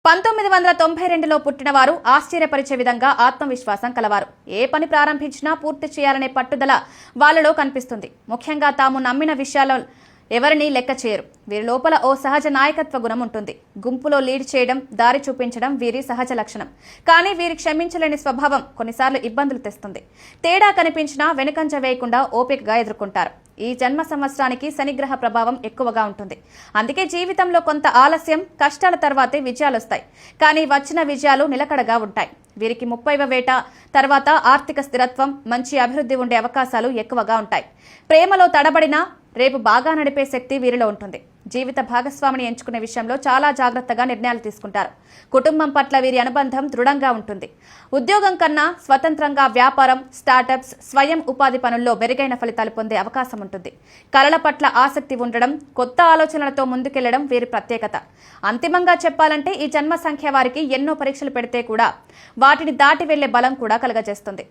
1992లో పుట్టిన వారు ఆశ్చర్యపరిచే విధంగా ఆత్మవిశ్వాసం కలవారు. ఏ పని ప్రారంభించినా పూర్తి చేయాలనే పట్టుదల వాళ్ళలో కనిపిస్తుంది. ముఖ్యంగా తాము నమ్మిన విషయాల్లో ఎవరిని లెక్క చేయరు. వీరి లోపల ఓ సహజ నాయకత్వ గుణం ఉంటుంది. గుంపులో లీడ్ చేయడం, దారి చూపించడం వీరి సహజ లక్షణం. కానీ వీరి క్షమించలేని స్వభావం కొన్నిసార్లు ఇబ్బందులు తెస్తుంది. తేడా కనిపించినా వెనుకంజ వేయకుండా ఓపికగా ఎదుర్కొంటారు. ఈ జన్మ సంవత్సరానికి శనిగ్రహ ప్రభావం ఎక్కువగా ఉంటుంది. అందుకే జీవితంలో కొంత ఆలస్యం, కష్టాల తర్వాతే విజయాలొస్తాయి. కానీ వచ్చిన విజయాలు నిలకడగా ఉంటాయి. వీరికి 30వ వేట తర్వాత ఆర్థిక స్థిరత్వం, మంచి అభివృద్ధి ఉండే అవకాశాలు ఎక్కువగా ఉంటాయి. ప్రేమలో తడబడినా రేపు బాగా నడిపే శక్తి వీరిలో ఉంటుంది. జీవిత భాగస్వామిని ఎంచుకునే విషయంలో చాలా జాగ్రత్తగా నిర్ణయాలు తీసుకుంటారు. కుటుంబం పట్ల వీరి అనుబంధం దృఢంగా ఉంటుంది. ఉద్యోగం కన్నా స్వతంత్రంగా వ్యాపారం, స్టార్టప్స్, స్వయం ఉపాధి పనుల్లో మెరుగైన ఫలితాలు పొందే అవకాశం ఉంటుంది. కళల పట్ల ఆసక్తి ఉండడం, కొత్త ఆలోచనలతో ముందుకెళ్లడం వీరి ప్రత్యేకత. అంతిమంగా చెప్పాలంటే ఈ జన్మ సంఖ్య వారికి ఎన్నో పరీక్షలు పెడితే కూడా వాటిని దాటి వెళ్లే బలం కూడా కలుగజేస్తుంది.